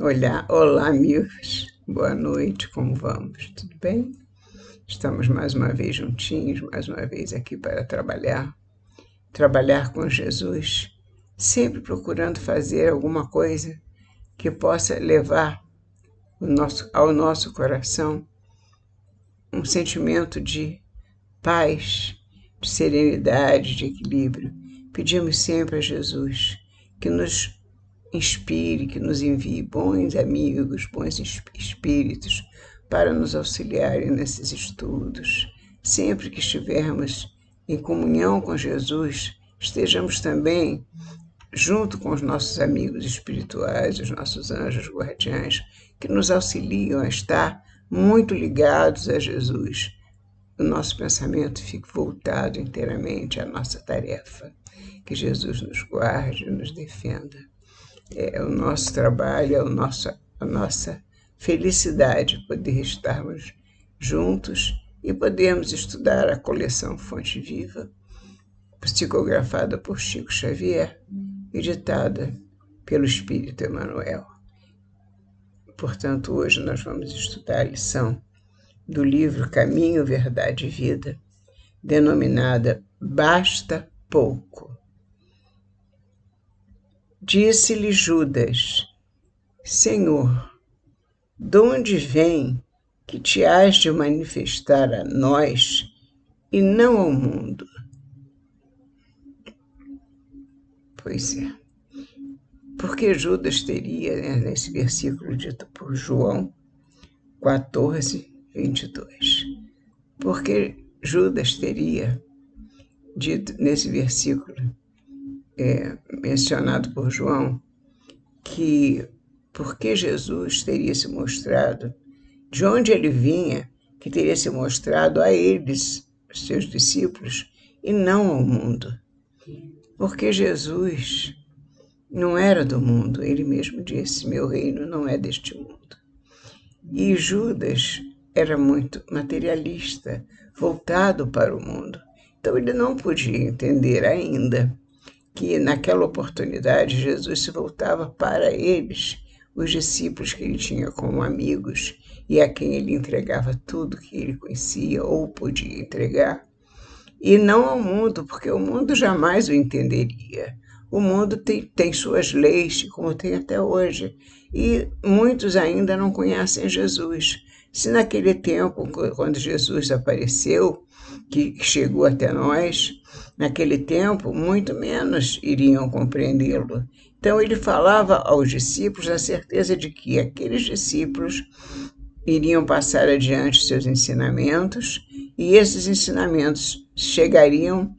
Olá, amigos. Boa noite, como vamos? Tudo bem? Estamos mais uma vez juntinhos, mais uma vez aqui para trabalhar com Jesus, sempre procurando fazer alguma coisa que possa levar ao nosso coração um sentimento de paz, de serenidade, de equilíbrio. Pedimos sempre a Jesus que nos inspire, que nos envie bons amigos, bons espíritos para nos auxiliarem nesses estudos. Sempre que estivermos em comunhão com Jesus, estejamos também junto com os nossos amigos espirituais, os nossos anjos guardiães, que nos auxiliam a estar muito ligados a Jesus. O nosso pensamento fique voltado inteiramente à nossa tarefa. Que Jesus nos guarde e nos defenda. É o nosso trabalho, a nossa felicidade poder estarmos juntos e podermos estudar a coleção Fonte Viva, psicografada por Chico Xavier e ditada pelo Espírito Emmanuel. Portanto, hoje nós vamos estudar a lição do livro Caminho, Verdade e Vida, denominada Basta Pouco. Disse-lhe Judas: Senhor, de onde vem que te hás de manifestar a nós e não ao mundo? Pois é. Porque Judas teria, nesse versículo dito por João 14, 22, porque Judas teria dito nesse versículo mencionado por João, que porque Jesus teria se mostrado, de onde ele vinha, que teria se mostrado a eles, seus discípulos, e não ao mundo. Porque Jesus não era do mundo, ele mesmo disse, meu reino não é deste mundo. E Judas era muito materialista, voltado para o mundo. Então ele não podia entender ainda que naquela oportunidade Jesus se voltava para eles, os discípulos que ele tinha como amigos e a quem ele entregava tudo que ele conhecia ou podia entregar, e não ao mundo, porque o mundo jamais o entenderia. O mundo tem suas leis, como tem até hoje, e muitos ainda não conhecem Jesus. Se naquele tempo, quando Jesus apareceu, que chegou até nós, naquele tempo, muito menos iriam compreendê-lo. Então, ele falava aos discípulos a certeza de que aqueles discípulos iriam passar adiante seus ensinamentos e esses ensinamentos chegariam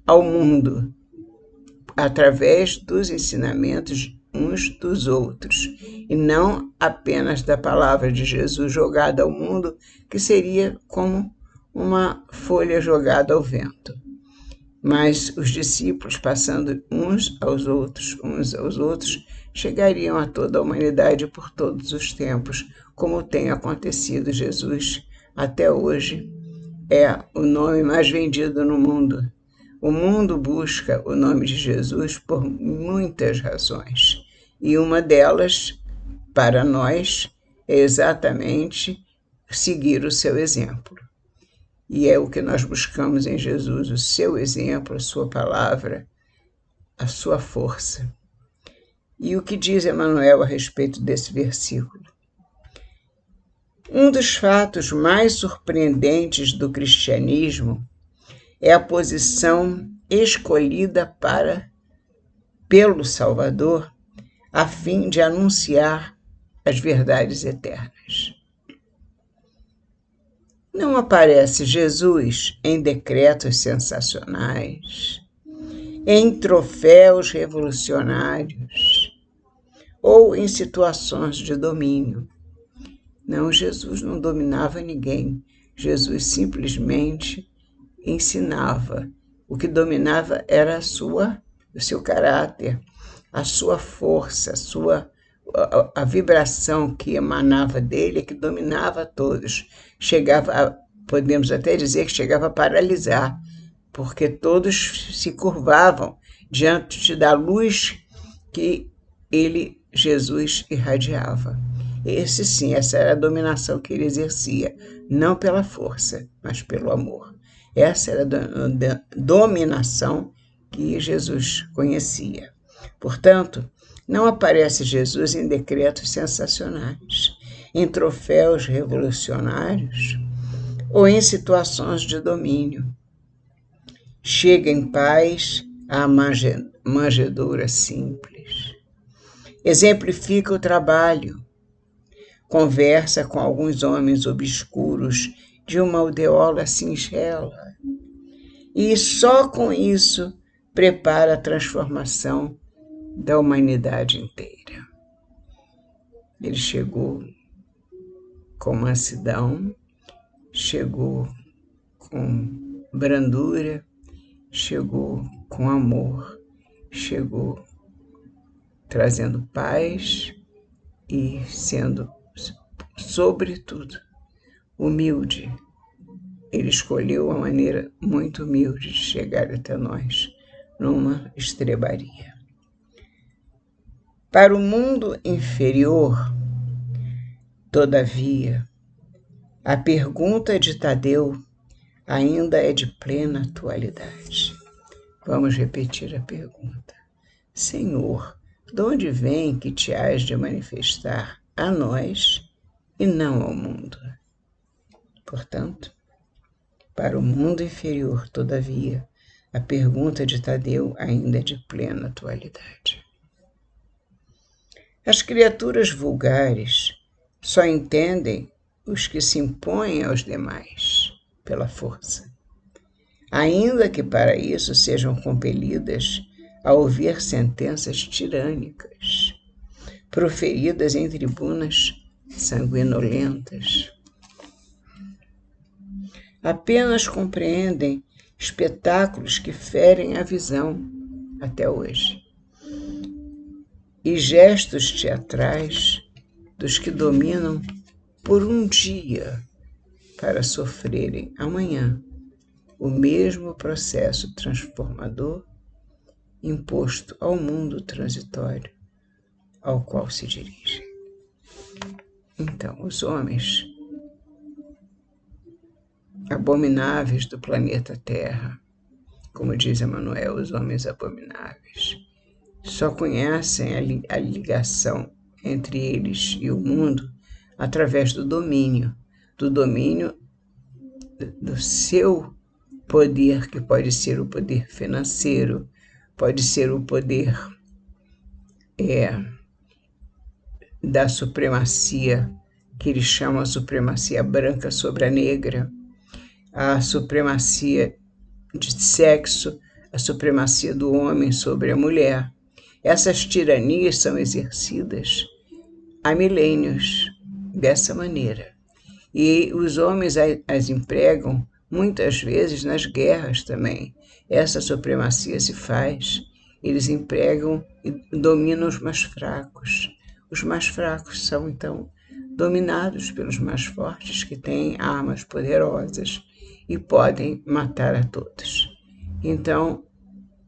ao mundo através dos ensinamentos uns dos outros, e não apenas da palavra de Jesus jogada ao mundo, que seria como uma folha jogada ao vento. Mas os discípulos, passando uns aos outros, chegariam a toda a humanidade por todos os tempos, como tem acontecido. Jesus, até hoje, é o nome mais vendido no mundo. O mundo busca o nome de Jesus por muitas razões, e uma delas, para nós, é exatamente seguir o seu exemplo. E é o que nós buscamos em Jesus, o seu exemplo, a sua palavra, a sua força. E o que diz Emmanuel a respeito desse versículo? Um dos fatos mais surpreendentes do cristianismo é a posição escolhida pelo Salvador a fim de anunciar as verdades eternas. Não aparece Jesus em decretos sensacionais, em troféus revolucionários ou em situações de domínio. Não, Jesus não dominava ninguém. Jesus simplesmente ensinava. O que dominava era o seu caráter, a sua força, a vibração que emanava dele, que dominava todos. Podemos até dizer que chegava a paralisar, porque todos se curvavam diante da luz que Jesus, irradiava. Essa era a dominação que ele exercia, não pela força, mas pelo amor. Essa era a dominação que Jesus conhecia. Portanto, não aparece Jesus em decretos sensacionais, em troféus revolucionários ou em situações de domínio. Chega em paz à manjedoura simples. Exemplifica o trabalho. Conversa com alguns homens obscuros de uma aldeola singela. E só com isso prepara a transformação da humanidade inteira. Ele chegou com mansidão, chegou com brandura, chegou com amor, chegou trazendo paz e sendo, sobretudo, humilde. Ele escolheu uma maneira muito humilde de chegar até nós, numa estrebaria. Para o mundo inferior, todavia, a pergunta de Tadeu ainda é de plena atualidade. Vamos repetir a pergunta. Senhor, de onde vem que te hás de manifestar a nós e não ao mundo? Portanto, para o mundo inferior, todavia, a pergunta de Tadeu ainda é de plena atualidade. As criaturas vulgares só entendem os que se impõem aos demais pela força, ainda que para isso sejam compelidas a ouvir sentenças tirânicas, proferidas em tribunas sanguinolentas. Apenas compreendem espetáculos que ferem a visão até hoje, e gestos teatrais dos que dominam por um dia para sofrerem amanhã o mesmo processo transformador imposto ao mundo transitório ao qual se dirigem. Então, os homens abomináveis do planeta Terra, como diz Emmanuel, os homens abomináveis, só conhecem a ligação entre eles e o mundo através do domínio do seu poder, que pode ser o poder financeiro, pode ser o poder da supremacia, que eles chamam a supremacia branca sobre a negra, a supremacia de sexo, a supremacia do homem sobre a mulher. Essas tiranias são exercidas há milênios dessa maneira. E os homens as empregam muitas vezes nas guerras também. Essa supremacia se faz. Eles empregam e dominam os mais fracos. Os mais fracos são, então, dominados pelos mais fortes, que têm armas poderosas e podem matar a todos. Então,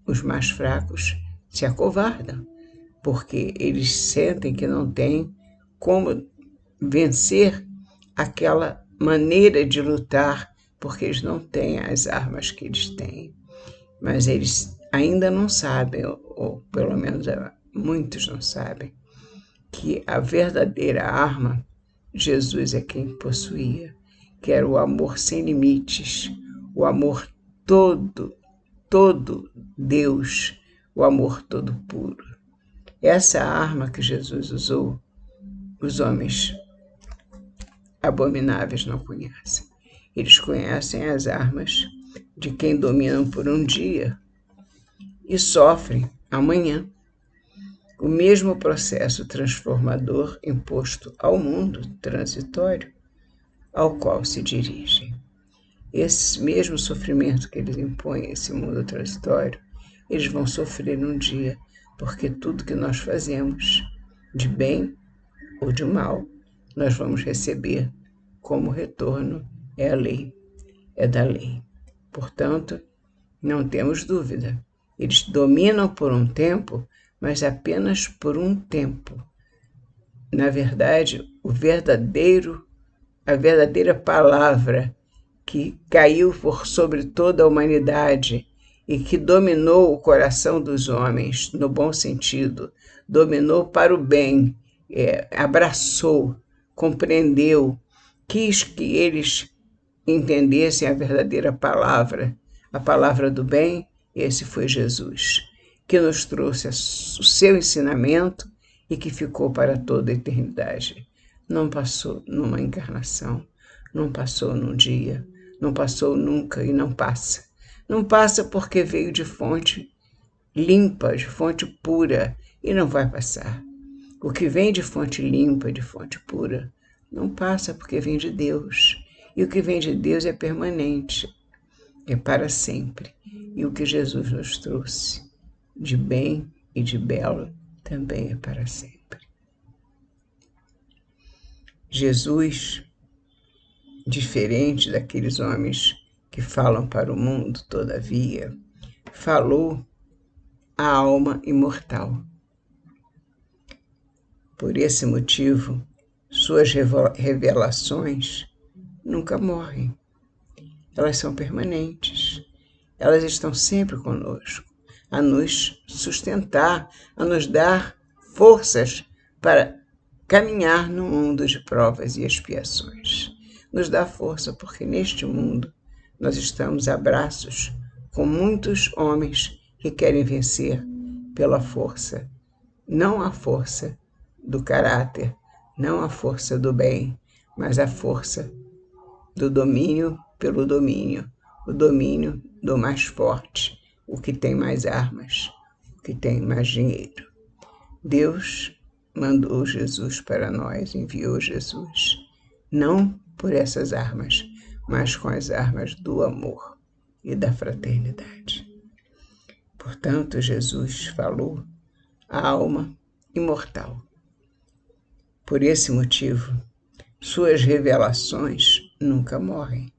os mais fracos se acovardam, porque eles sentem que não têm como vencer aquela maneira de lutar, porque eles não têm as armas que eles têm. Mas eles ainda não sabem, ou pelo menos muitos não sabem, que a verdadeira arma, Jesus é quem possuía, que era o amor sem limites, o amor todo Deus, o amor todo puro. Essa arma que Jesus usou, os homens abomináveis não conhecem. Eles conhecem as armas de quem dominam por um dia e sofrem amanhã o mesmo processo transformador imposto ao mundo transitório ao qual se dirigem. Esse mesmo sofrimento que eles impõem a esse mundo transitório, eles vão sofrer um dia, porque tudo que nós fazemos, de bem ou de mal, nós vamos receber como retorno, é a lei, é da lei. Portanto, não temos dúvida, eles dominam por um tempo mas apenas por um tempo. Na verdade, a verdadeira palavra que caiu por sobre toda a humanidade e que dominou o coração dos homens, no bom sentido, dominou para o bem, abraçou, compreendeu, quis que eles entendessem a verdadeira palavra, a palavra do bem. Esse foi Jesus, que nos trouxe o seu ensinamento e que ficou para toda a eternidade. Não passou numa encarnação, não passou num dia, não passou nunca e não passa. Não passa porque veio de fonte limpa, de fonte pura, e não vai passar. O que vem de fonte limpa, de fonte pura, não passa porque vem de Deus. E o que vem de Deus é permanente, é para sempre. E o que Jesus nos trouxe de bem e de belo também é para sempre. Jesus, diferente daqueles homens que falam para o mundo, todavia, falou à alma imortal. Por esse motivo, suas revelações nunca morrem. Elas são permanentes. Elas estão sempre conosco, a nos sustentar, a nos dar forças para caminhar no mundo de provas e expiações. Nos dá força porque neste mundo nós estamos a braços com muitos homens que querem vencer pela força, não a força do caráter, não a força do bem, mas a força do domínio pelo domínio, o domínio do mais forte, o que tem mais armas, o que tem mais dinheiro. Deus mandou Jesus para nós, enviou Jesus, não por essas armas, mas com as armas do amor e da fraternidade. Portanto, Jesus falou à alma imortal. Por esse motivo, suas revelações nunca morrem.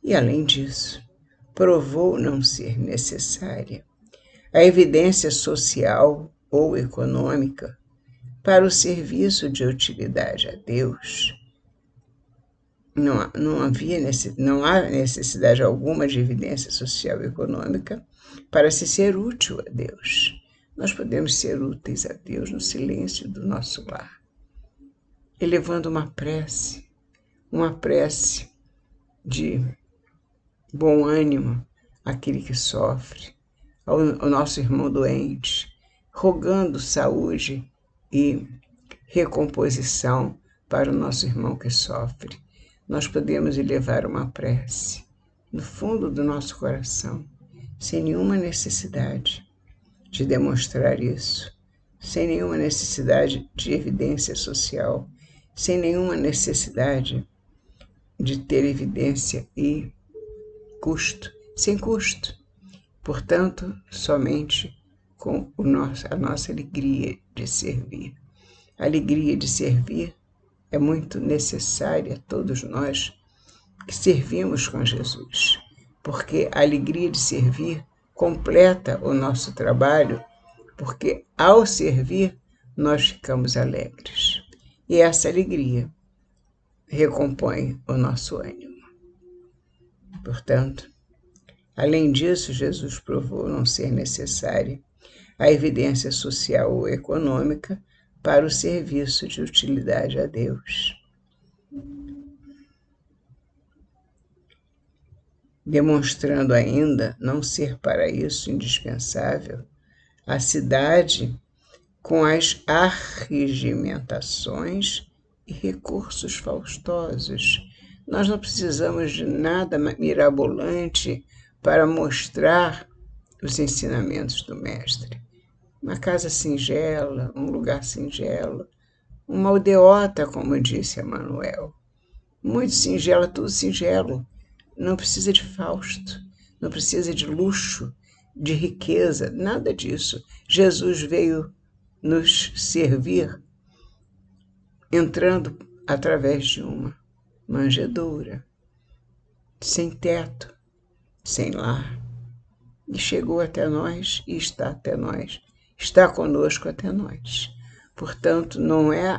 E, além disso, provou não ser necessária a evidência social ou econômica para o serviço de utilidade a Deus. Não há necessidade alguma de evidência social e econômica para se ser útil a Deus. Nós podemos ser úteis a Deus no silêncio do nosso lar, elevando uma prece de bom ânimo àquele que sofre, ao nosso irmão doente, rogando saúde e recomposição para o nosso irmão que sofre. Nós podemos elevar uma prece no fundo do nosso coração, sem nenhuma necessidade de demonstrar isso, sem nenhuma necessidade de evidência social, sem nenhuma necessidade de ter evidência e custo, sem custo. Portanto, somente com a nossa alegria de servir. A alegria de servir é muito necessária a todos nós que servimos com Jesus, porque a alegria de servir completa o nosso trabalho, porque ao servir nós ficamos alegres. E essa alegria recompõe o nosso ânimo. Portanto, além disso, Jesus provou não ser necessária a evidência social ou econômica para o serviço de utilidade a Deus, demonstrando ainda não ser para isso indispensável a cidade com as arregimentações e recursos faustosos. Nós não precisamos de nada mirabolante para mostrar os ensinamentos do Mestre. Uma casa singela, um lugar singelo, uma aldeota, como disse Emmanuel. Muito singela, tudo singelo. Não precisa de Fausto, não precisa de luxo, de riqueza, nada disso. Jesus veio nos servir entrando através de uma manjedoura, sem teto, sem lar, e chegou até nós e está até nós está conosco até nós. Portanto, não é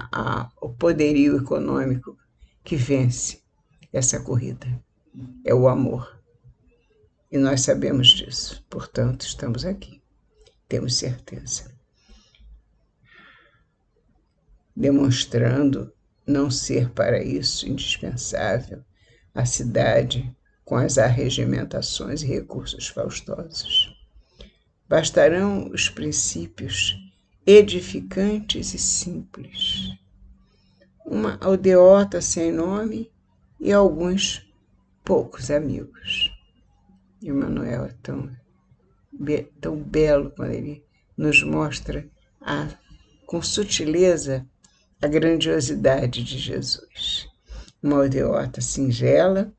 o poderio econômico que vence essa corrida, é o amor. E nós sabemos disso, portanto, estamos aqui, temos certeza. Demonstrando não ser para isso indispensável a cidade com as arregimentações e recursos faustosos. Bastarão os princípios edificantes e simples, uma aldeota sem nome e alguns poucos amigos. E o Manuel é tão belo quando ele nos mostra com sutileza a grandiosidade de Jesus. Uma aldeota singela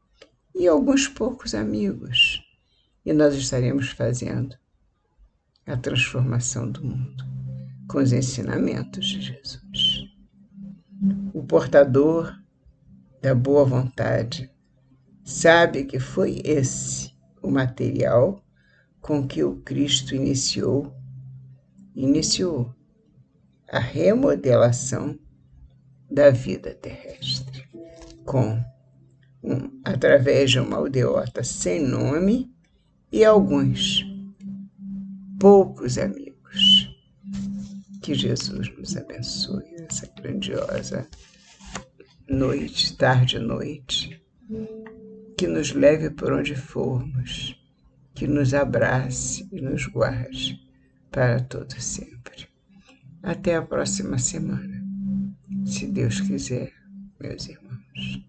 e alguns poucos amigos. E nós estaremos fazendo a transformação do mundo com os ensinamentos de Jesus. O portador da boa vontade sabe que foi esse o material com que o Cristo iniciou a remodelação da vida terrestre, através de uma aldeota sem nome e alguns poucos amigos. Que Jesus nos abençoe nessa grandiosa noite, tarde e noite, que nos leve por onde formos, que nos abrace e nos guarde para todo sempre. Até a próxima semana, se Deus quiser, meus irmãos.